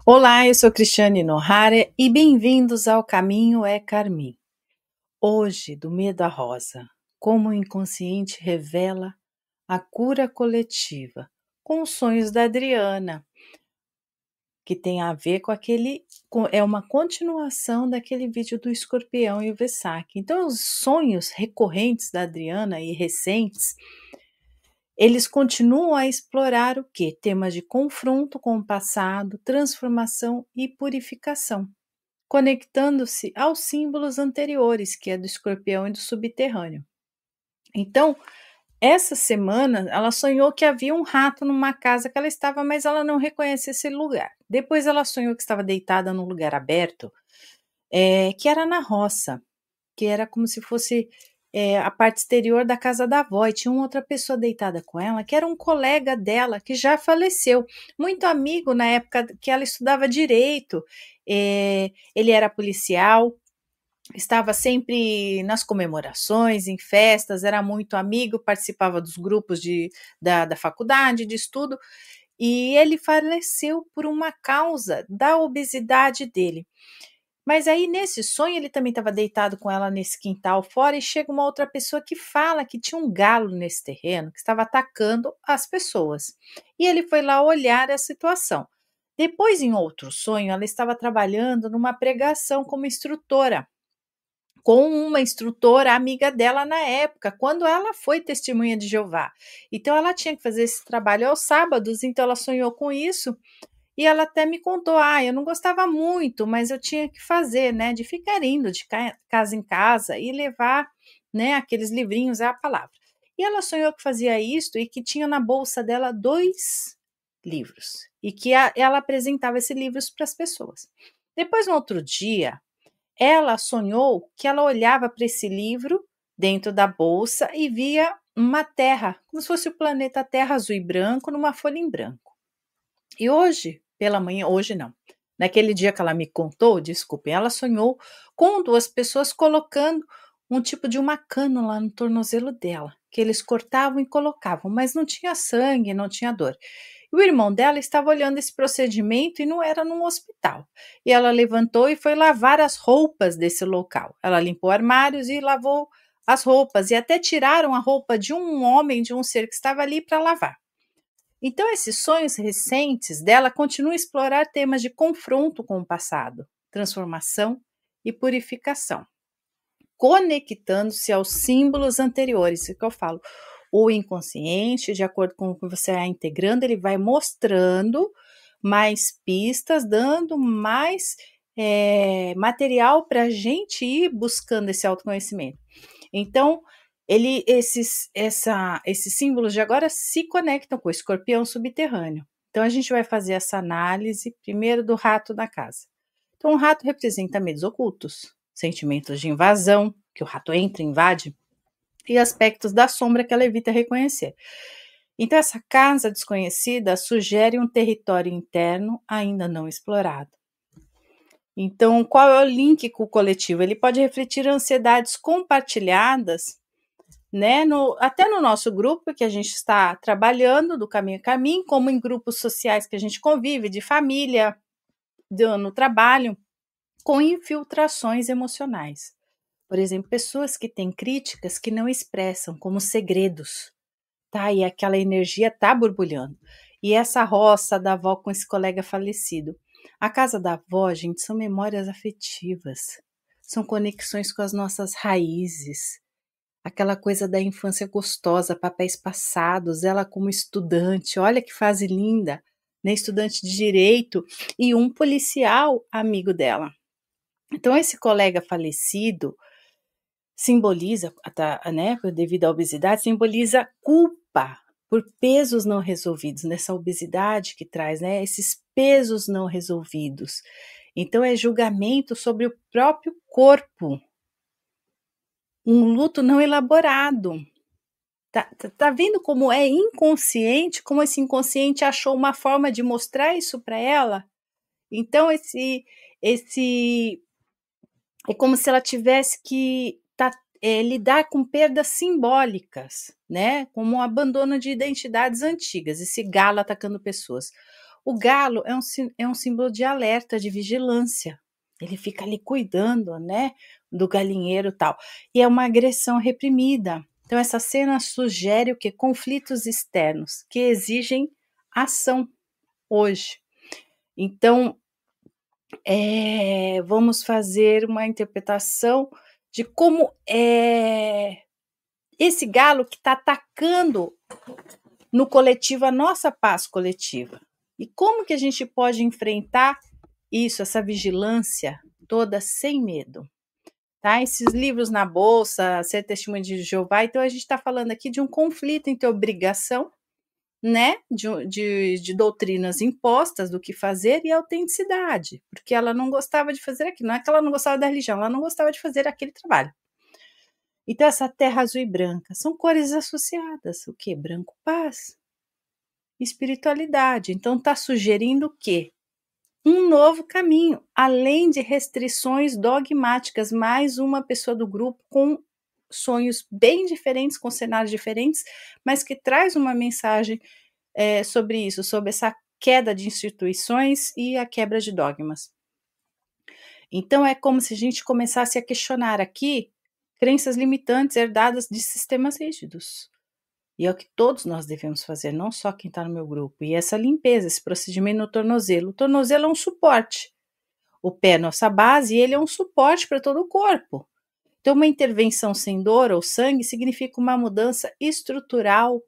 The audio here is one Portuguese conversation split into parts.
Olá, eu sou Cristiane Nohara e bem-vindos ao Caminho é Carmim. Hoje, do Medo à Rosa, como o inconsciente revela a cura coletiva, com os sonhos da Adriana, que tem a ver com é uma continuação daquele vídeo do escorpião e o Vessac. Então, os sonhos recorrentes da Adriana e recentes, eles continuam a explorar o quê? Temas de confronto com o passado, transformação e purificação, conectando-se aos símbolos anteriores, que é do escorpião e do subterrâneo. Então, essa semana, ela sonhou que havia um rato numa casa que ela estava, mas ela não reconhecia esse lugar. Depois ela sonhou que estava deitada num lugar aberto, que era na roça, que era como se fosse a parte exterior da casa da avó, e tinha uma outra pessoa deitada com ela, que era um colega dela, que já faleceu, muito amigo na época que ela estudava direito. Ele era policial, estava sempre nas comemorações, em festas, era muito amigo, participava dos grupos da faculdade, de estudo, e ele faleceu por uma causa da obesidade dele. Mas aí, nesse sonho, ele também estava deitado com ela nesse quintal fora, e chega uma outra pessoa que fala que tinha um galo nesse terreno que estava atacando as pessoas. E ele foi lá olhar a situação. Depois, em outro sonho, ela estava trabalhando numa pregação como instrutora, com uma instrutora amiga dela na época, quando ela foi testemunha de Jeová. Então, ela tinha que fazer esse trabalho aos sábados, então ela sonhou com isso. E ela até me contou, eu não gostava muito, mas eu tinha que fazer, né, de ficar indo de casa em casa e levar, né, aqueles livrinhos à palavra. E ela sonhou que fazia isto e que tinha na bolsa dela 2 livros e que ela apresentava esses livros para as pessoas. Depois, no outro dia, ela sonhou que ela olhava para esse livro dentro da bolsa e via uma terra, como se fosse o planeta Terra azul e branco numa folha em branco. E hoje, pela manhã, hoje não, naquele dia que ela me contou, desculpem, ela sonhou com 2 pessoas colocando um tipo de uma cânula no tornozelo dela, que eles cortavam e colocavam, mas não tinha sangue, não tinha dor. E o irmão dela estava olhando esse procedimento e não era num hospital. E ela levantou e foi lavar as roupas desse local. Ela limpou armários e lavou as roupas, e até tiraram a roupa de um homem, de um ser que estava ali para lavar. Então, esses sonhos recentes dela continuam a explorar temas de confronto com o passado, transformação e purificação, conectando-se aos símbolos anteriores. Isso que eu falo. O inconsciente, de acordo com o que você vai integrando, ele vai mostrando mais pistas, dando mais material para a gente ir buscando esse autoconhecimento. Então, esses símbolos de agora se conectam com o escorpião subterrâneo. Então, a gente vai fazer essa análise primeiro do rato da casa. Então, o rato representa medos ocultos, sentimentos de invasão, que o rato entra e invade, e aspectos da sombra que ela evita reconhecer. Então, essa casa desconhecida sugere um território interno ainda não explorado. Então, qual é o link com o coletivo? Ele pode refletir ansiedades compartilhadas, né, até no nosso grupo que a gente está trabalhando, do Caminho a Caminho, como em grupos sociais que a gente convive, de família, no trabalho, com infiltrações emocionais. Por exemplo, pessoas que têm críticas que não expressam como segredos, tá? E aquela energia tá borbulhando. E essa roça da avó com esse colega falecido. A casa da avó, gente, são memórias afetivas, são conexões com as nossas raízes, aquela coisa da infância gostosa, papéis passados, ela como estudante, olha que fase linda, né? Estudante de direito e um policial amigo dela. Então, esse colega falecido simboliza, né, devido à obesidade, simboliza culpa por pesos não resolvidos, nessa obesidade que traz, né, esses pesos não resolvidos. Então, é julgamento sobre o próprio corpo, um luto não elaborado. Tá vendo como é inconsciente, como esse inconsciente achou uma forma de mostrar isso para ela? Então, esse é como se ela tivesse que lidar com perdas simbólicas, né? Como um abandono de identidades antigas, esse galo atacando pessoas. O galo é um símbolo de alerta, de vigilância. Ele fica ali cuidando, né, do galinheiro e tal. E é uma agressão reprimida. Então, essa cena sugere o quê? Conflitos externos que exigem ação hoje. Então, vamos fazer uma interpretação de como esse galo que está atacando no coletivo a nossa paz coletiva. E como que a gente pode enfrentar isso, essa vigilância toda sem medo? Tá? Esses livros na bolsa, Ser Testemunha de Jeová, então a gente está falando aqui de um conflito entre obrigação, né, de doutrinas impostas do que fazer e autenticidade, porque ela não gostava de fazer aquilo, não é que ela não gostava da religião, ela não gostava de fazer aquele trabalho. Então essa terra azul e branca são cores associadas, o que? Branco, paz, espiritualidade. Então está sugerindo o quê? Um novo caminho, além de restrições dogmáticas, mais uma pessoa do grupo com sonhos bem diferentes, com cenários diferentes, mas que traz uma mensagem sobre isso, sobre essa queda de instituições e a quebra de dogmas. Então é como se a gente começasse a questionar aqui crenças limitantes herdadas de sistemas rígidos. E é o que todos nós devemos fazer, não só quem está no meu grupo. E essa limpeza, esse procedimento no tornozelo. O tornozelo é um suporte. O pé é nossa base e ele é um suporte para todo o corpo. Então, uma intervenção sem dor ou sangue significa uma mudança estrutural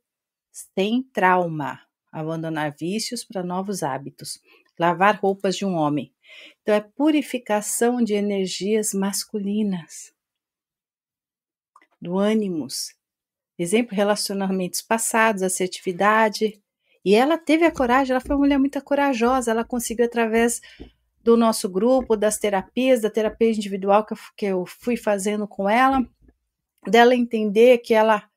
sem trauma. Abandonar vícios para novos hábitos. Lavar roupas de um homem. Então, é purificação de energias masculinas. Do ânimos. Exemplo, relacionamentos passados, assertividade. E ela teve a coragem, ela foi uma mulher muito corajosa, ela conseguiu através do nosso grupo, das terapias, da terapia individual que eu fui fazendo com ela, dela entender que ela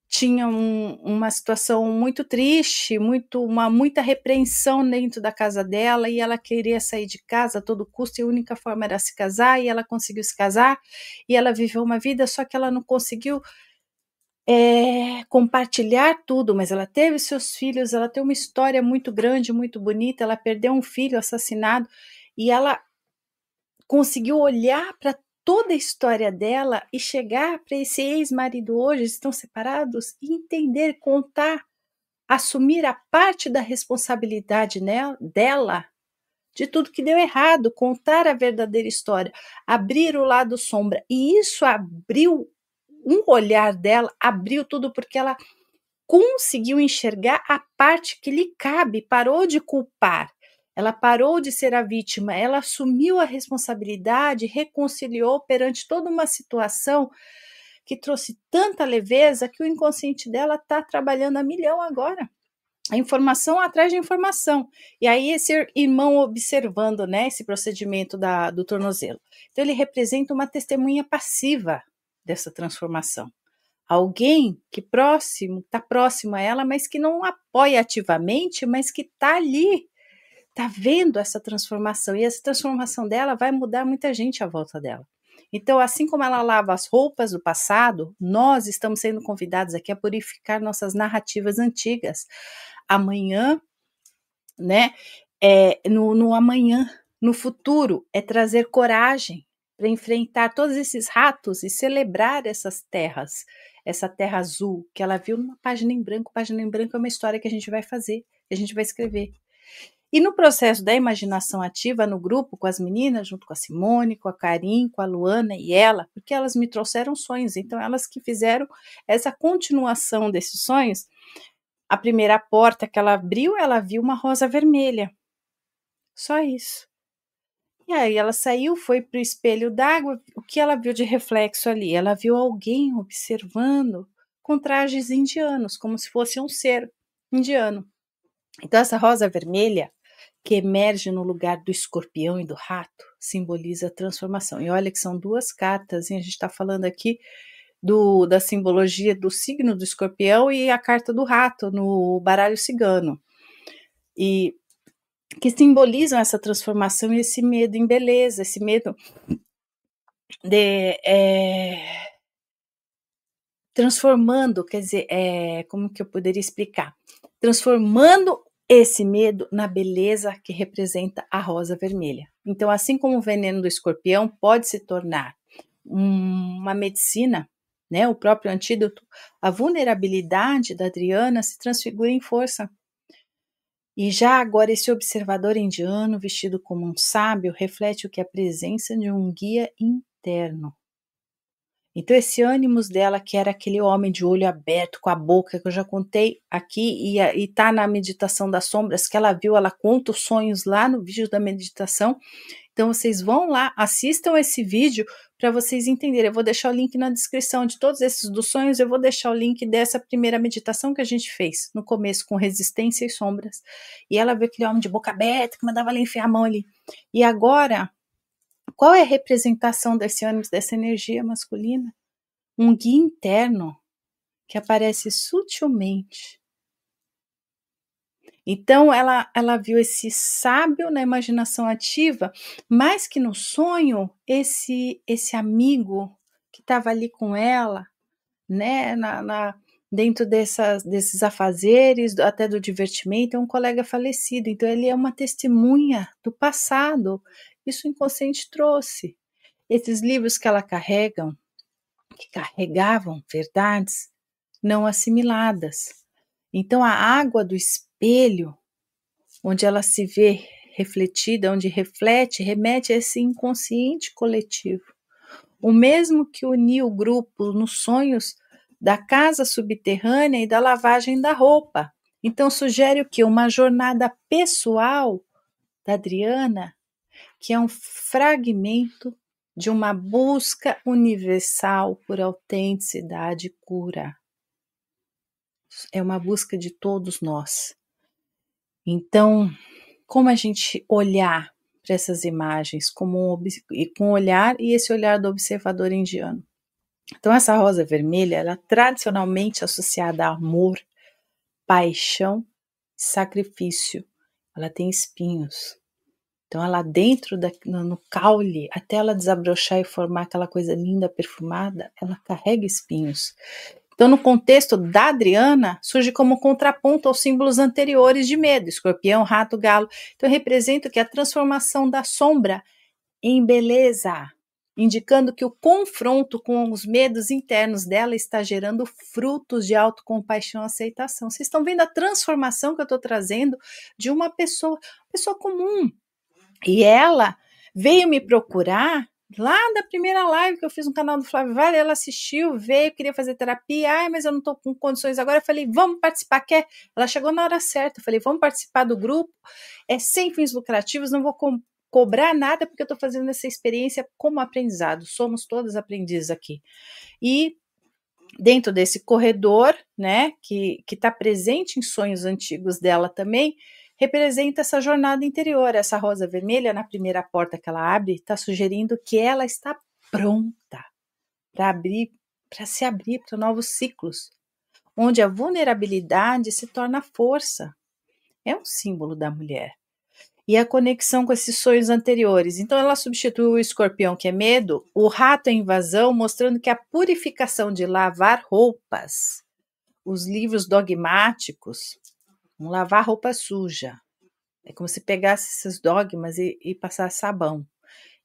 tinha uma situação muito triste, muita repreensão dentro da casa dela, e ela queria sair de casa a todo custo, e a única forma era se casar, e ela conseguiu se casar, e ela viveu uma vida, só que ela não conseguiu compartilhar tudo, mas ela teve seus filhos, ela tem uma história muito grande, muito bonita, ela perdeu um filho assassinado, e ela conseguiu olhar para toda a história dela e chegar para esse ex-marido hoje, eles estão separados, e entender, contar, assumir a parte da responsabilidade dela de tudo que deu errado, contar a verdadeira história, abrir o lado sombra. E isso abriu um olhar dela, abriu tudo porque ela conseguiu enxergar a parte que lhe cabe, parou de culpar. Ela parou de ser a vítima, ela assumiu a responsabilidade, reconciliou perante toda uma situação que trouxe tanta leveza que o inconsciente dela está trabalhando a milhão agora. A informação atrás de informação. E aí esse irmão observando, né, esse procedimento do tornozelo. Então ele representa uma testemunha passiva dessa transformação. Alguém que está próximo a ela, mas que não apoia ativamente, mas que está ali, está vendo essa transformação. E essa transformação dela vai mudar muita gente à volta dela. Então, assim como ela lava as roupas do passado, nós estamos sendo convidados aqui a purificar nossas narrativas antigas. Amanhã, né? No amanhã, no futuro, é trazer coragem para enfrentar todos esses ratos e celebrar essas terras, essa terra azul que ela viu numa página em branco. Página em branco é uma história que a gente vai fazer, que a gente vai escrever. E no processo da imaginação ativa no grupo, com as meninas, junto com a Simone, com a Karin, com a Luana e ela, porque elas me trouxeram sonhos, então elas que fizeram essa continuação desses sonhos. A primeira porta que ela abriu, ela viu uma rosa vermelha. Só isso. E aí ela saiu, foi para o espelho d'água, o que ela viu de reflexo ali? Ela viu alguém observando com trajes indianos, como se fosse um ser indiano. Então essa rosa vermelha, que emerge no lugar do escorpião e do rato, simboliza a transformação. E olha que são duas cartas, hein? A gente está falando aqui da simbologia do signo do escorpião e a carta do rato no baralho cigano. E que simbolizam essa transformação e esse medo em beleza, esse medo de transformando, quer dizer, como que eu poderia explicar? Transformando esse medo na beleza que representa a rosa vermelha. Então, assim como o veneno do escorpião pode se tornar uma medicina, né, o próprio antídoto, a vulnerabilidade da Adriana se transfigura em força. E já agora esse observador indiano, vestido como um sábio, reflete o que é a presença de um guia interno. Então esse ânimos dela, que era aquele homem de olho aberto, com a boca, que eu já contei aqui, e tá na meditação das sombras, que ela viu, ela conta os sonhos lá no vídeo da meditação. Então vocês vão lá, assistam esse vídeo para vocês entenderem. Eu vou deixar o link na descrição de todos esses dos sonhos, eu vou deixar o link dessa primeira meditação que a gente fez no começo, com resistência e sombras. E ela viu aquele homem de boca aberta, que mandava ela enfiar a mão ali. E agora, qual é a representação desse ânimo, dessa energia masculina? Um guia interno que aparece sutilmente. Então, ela viu esse sábio na imaginação ativa, mais que no sonho, esse amigo que estava ali com ela, né, dentro desses afazeres, até do divertimento, é um colega falecido. Então, ele é uma testemunha do passado. Isso o inconsciente trouxe. Esses livros que ela carregavam verdades não assimiladas. Então, a água do espelho, onde ela se vê refletida, onde reflete, remete a esse inconsciente coletivo. O mesmo que uniu o grupo nos sonhos da casa subterrânea e da lavagem da roupa. Então, sugere o quê? Uma jornada pessoal da Adriana, que é um fragmento de uma busca universal por autenticidade e cura. É uma busca de todos nós. Então, como a gente olhar para essas imagens com o olhar e esse olhar do observador indiano? Então, essa rosa vermelha, ela é tradicionalmente associada a amor, paixão, sacrifício. Ela tem espinhos. Então, ela dentro no caule, até ela desabrochar e formar aquela coisa linda, perfumada, ela carrega espinhos. Então, no contexto da Adriana, surge como contraponto aos símbolos anteriores de medo, escorpião, rato, galo. Então, representa que a transformação da sombra em beleza, indicando que o confronto com os medos internos dela está gerando frutos de autocompaixão e aceitação. Vocês estão vendo a transformação que eu estou trazendo de uma pessoa comum. E ela veio me procurar lá da primeira live que eu fiz no canal do Flávio Vale. Ela assistiu, veio, queria fazer terapia. Mas eu não estou com condições agora. Eu falei, vamos participar, quer? Ela chegou na hora certa. Eu falei, vamos participar do grupo. É sem fins lucrativos, não vou cobrar nada, porque eu estou fazendo essa experiência como aprendizado. Somos todas aprendizes aqui. E dentro desse corredor, né, que está presente em sonhos antigos dela também, representa essa jornada interior. Essa rosa vermelha, na primeira porta que ela abre, está sugerindo que ela está pronta para se abrir para novos ciclos, onde a vulnerabilidade se torna força. É um símbolo da mulher. E a conexão com esses sonhos anteriores. Então, ela substitui o escorpião, que é medo, o rato é invasão, mostrando que a purificação de lavar roupas, os livros dogmáticos, um lavar roupa suja. É como se pegasse esses dogmas e passasse sabão.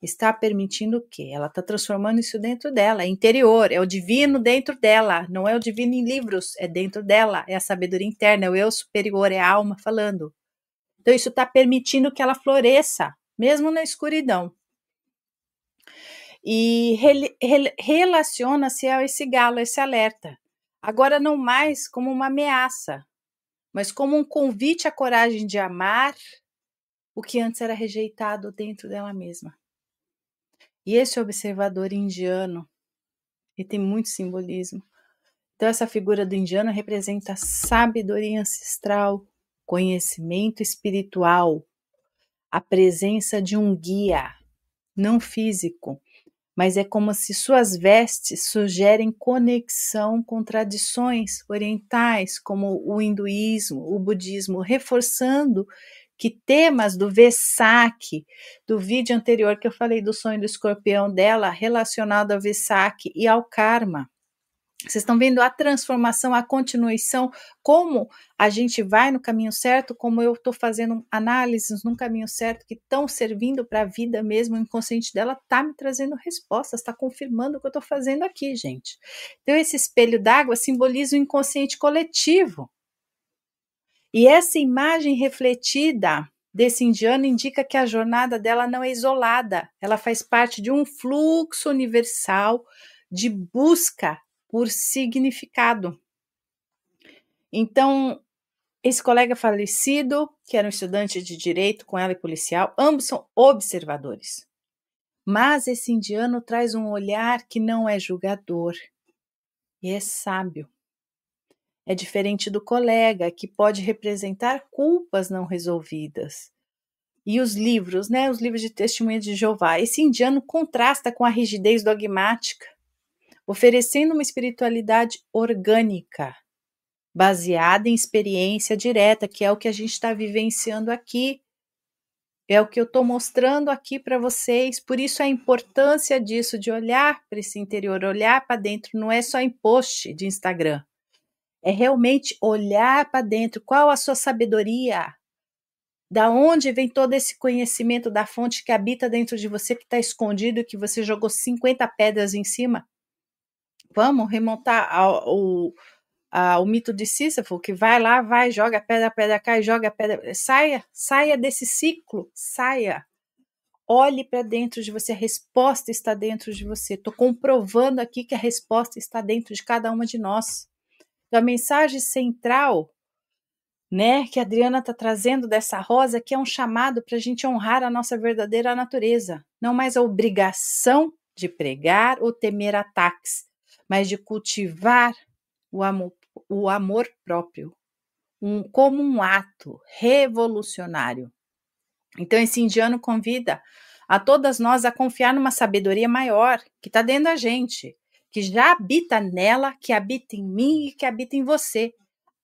Está permitindo o quê? Ela está transformando isso dentro dela, é interior, é o divino dentro dela, não é o divino em livros, é dentro dela, é a sabedoria interna, é o eu superior, é a alma falando. Então isso está permitindo que ela floresça, mesmo na escuridão. E relaciona-se a esse galo, a esse alerta. Agora não mais como uma ameaça, mas como um convite à coragem de amar o que antes era rejeitado dentro dela mesma. E esse observador indiano, ele tem muito simbolismo. Então essa figura do indiano representa sabedoria ancestral, conhecimento espiritual, a presença de um guia, não físico, mas é como se suas vestes sugerem conexão com tradições orientais, como o hinduísmo, o budismo, reforçando que temas do Vesak, do vídeo anterior que eu falei do sonho do escorpião dela, relacionado ao Vesak e ao karma, Vocês estão vendo a transformação, a continuação, como a gente vai no caminho certo, como eu estou fazendo análises no caminho certo, que estão servindo para a vida mesmo, o inconsciente dela está me trazendo respostas, está confirmando o que eu estou fazendo aqui, gente. Então, esse espelho d'água simboliza o inconsciente coletivo. E essa imagem refletida desse indiano indica que a jornada dela não é isolada, ela faz parte de um fluxo universal de busca por significado. Então, esse colega falecido, que era um estudante de direito com ela e policial, ambos são observadores. Mas esse indiano traz um olhar que não é julgador e é sábio. É diferente do colega, que pode representar culpas não resolvidas. E os livros, né? Os livros de testemunha de Jeová. Esse indiano contrasta com a rigidez dogmática, oferecendo uma espiritualidade orgânica, baseada em experiência direta, que é o que a gente está vivenciando aqui. É o que eu estou mostrando aqui para vocês. Por isso a importância disso, de olhar para esse interior, olhar para dentro, não é só em post de Instagram. É realmente olhar para dentro. Qual a sua sabedoria? Da onde vem todo esse conhecimento da fonte que habita dentro de você, que está escondido, que você jogou 50 pedras em cima? Vamos remontar ao mito de Sísifo, que vai lá, vai, joga a pedra cai, joga a pedra. Saia desse ciclo, saia. Olhe para dentro de você, a resposta está dentro de você. Estou comprovando aqui que a resposta está dentro de cada uma de nós. Então, a mensagem central, né, que a Adriana está trazendo dessa rosa, que é um chamado para a gente honrar a nossa verdadeira natureza. Não mais a obrigação de pregar ou temer ataques, mas de cultivar o amor próprio, como um ato revolucionário. Então, esse indiano convida a todas nós a confiar numa sabedoria maior que está dentro da gente, que já habita nela, que habita em mim e que habita em você,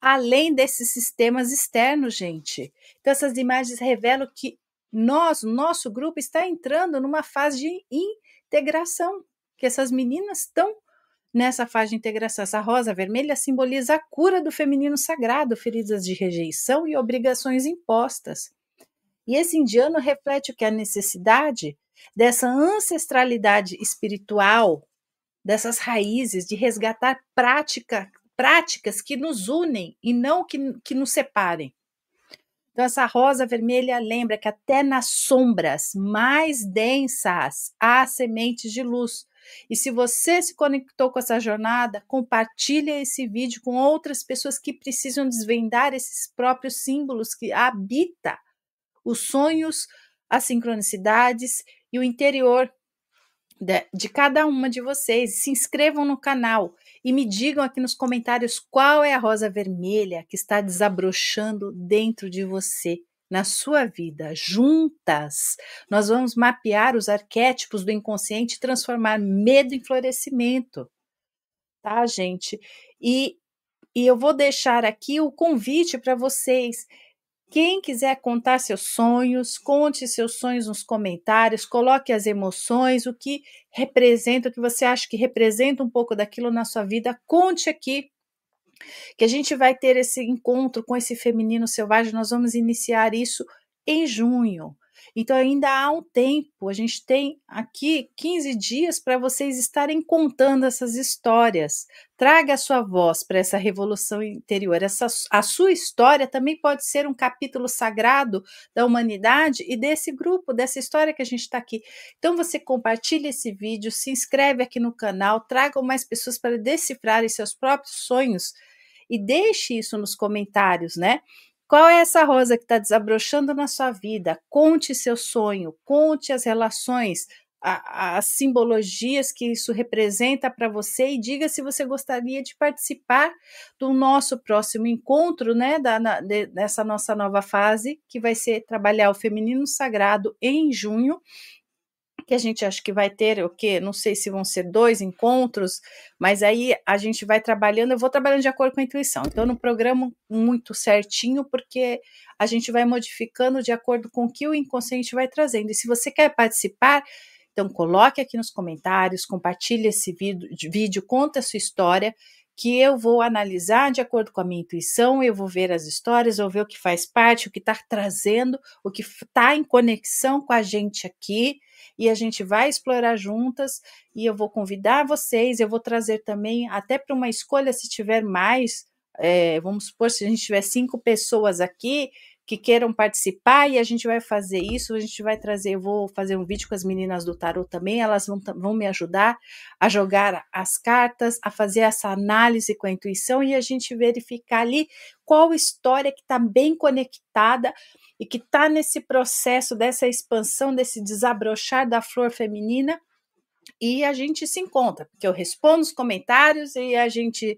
além desses sistemas externos, gente. Então, essas imagens revelam que nosso grupo está entrando numa fase de integração, que essas meninas estão nessa fase de integração. Essa rosa vermelha simboliza a cura do feminino sagrado, feridas de rejeição e obrigações impostas. E esse indiano reflete o que é a necessidade dessa ancestralidade espiritual, dessas raízes, de resgatar práticas que nos unem e não que nos separem. Então, essa rosa vermelha lembra que até nas sombras mais densas há sementes de luz. E se você se conectou com essa jornada, compartilhe esse vídeo com outras pessoas que precisam desvendar esses próprios símbolos que habitam os sonhos, as sincronicidades e o interior de cada uma de vocês. Se inscrevam no canal e me digam aqui nos comentários qual é a rosa vermelha que está desabrochando dentro de você, na sua vida. Juntas, nós vamos mapear os arquétipos do inconsciente e transformar medo em florescimento, tá, gente? E eu vou deixar aqui o convite para vocês. Quem quiser contar seus sonhos, conte seus sonhos nos comentários, coloque as emoções, o que representa, o que você acha que representa um pouco daquilo na sua vida, conte aqui, que a gente vai ter esse encontro com esse feminino selvagem, nós vamos iniciar isso em junho. Então ainda há um tempo, a gente tem aqui 15 dias para vocês estarem contando essas histórias. Traga a sua voz para essa revolução interior. A sua história também pode ser um capítulo sagrado da humanidade e desse grupo, dessa história que a gente está aqui. Então você compartilha esse vídeo, se inscreve aqui no canal, tragam mais pessoas para decifrarem seus próprios sonhos e deixe isso nos comentários, né? Qual é essa rosa que está desabrochando na sua vida? Conte seu sonho, conte as relações, as simbologias que isso representa para você e diga se você gostaria de participar do nosso próximo encontro, né, dessa nossa nova fase, que vai ser trabalhar o feminino sagrado em junho, que a gente acha que vai ter o quê? Não sei se vão ser 2 encontros, mas aí a gente vai trabalhando, eu vou trabalhando de acordo com a intuição. Então, eu não programo muito certinho, porque a gente vai modificando de acordo com o que o inconsciente vai trazendo. E se você quer participar, Então, coloque aqui nos comentários, compartilhe esse vídeo, conta a sua história, que eu vou analisar de acordo com a minha intuição, eu vou ver as histórias, eu vou ver o que faz parte, o que está trazendo, o que está em conexão com a gente aqui, e a gente vai explorar juntas, e eu vou convidar vocês, eu vou trazer também, até para uma escolha, se tiver mais, vamos supor, se a gente tiver 5 pessoas aqui, que queiram participar, e a gente vai fazer isso, a gente vai trazer, eu vou fazer um vídeo com as meninas do tarot também, elas vão me ajudar a jogar as cartas, a fazer essa análise com a intuição e a gente verificar ali qual história que está bem conectada e que está nesse processo dessa expansão, desse desabrochar da flor feminina, e a gente se encontra, porque eu respondo os comentários e a gente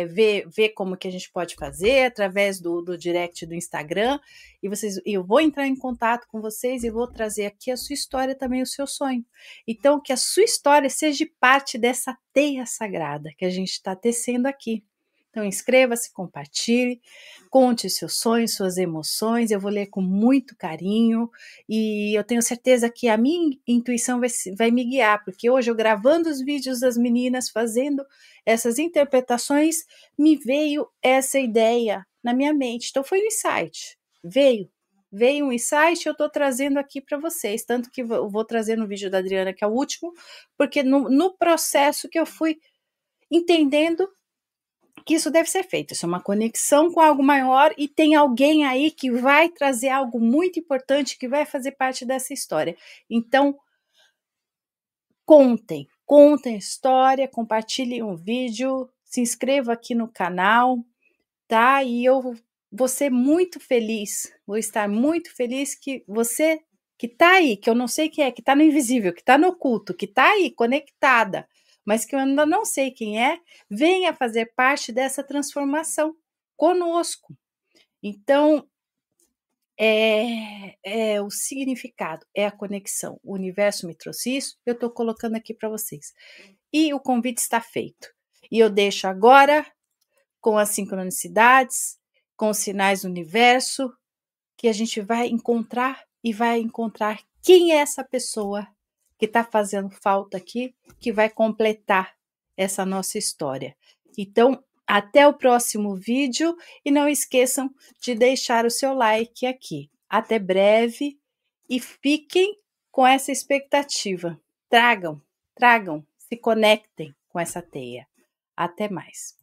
ver como que a gente pode fazer através do direct do Instagram, e eu vou entrar em contato com vocês e vou trazer aqui a sua história também, o seu sonho. Então, que a sua história seja parte dessa teia sagrada que a gente está tecendo aqui. Então, inscreva-se, compartilhe, conte seus sonhos, suas emoções, eu vou ler com muito carinho, e eu tenho certeza que a minha intuição vai me guiar, porque hoje eu gravando os vídeos das meninas, fazendo essas interpretações, me veio essa ideia na minha mente. Então foi um insight, veio um insight, eu estou trazendo aqui para vocês, tanto que eu vou trazer no vídeo da Adriana, que é o último, porque no processo que eu fui entendendo que isso deve ser feito, isso é uma conexão com algo maior e tem alguém aí que vai trazer algo muito importante, que vai fazer parte dessa história. Então, contem a história, compartilhem um vídeo, se inscreva aqui no canal, tá? E eu vou ser muito feliz, vou estar muito feliz que você que tá aí, que eu não sei quem é, que tá no invisível, que tá no oculto, que tá aí conectada, mas que eu ainda não sei quem é, venha fazer parte dessa transformação conosco. Então, o significado, é a conexão. O universo me trouxe isso, eu estou colocando aqui para vocês. E o convite está feito. E eu deixo agora com as sincronicidades, com os sinais do universo, que a gente vai encontrar quem é essa pessoa que está fazendo falta aqui, que vai completar essa nossa história. Então, até o próximo vídeo e não esqueçam de deixar o seu like aqui. Até breve e fiquem com essa expectativa. Tragam, se conectem com essa teia. Até mais.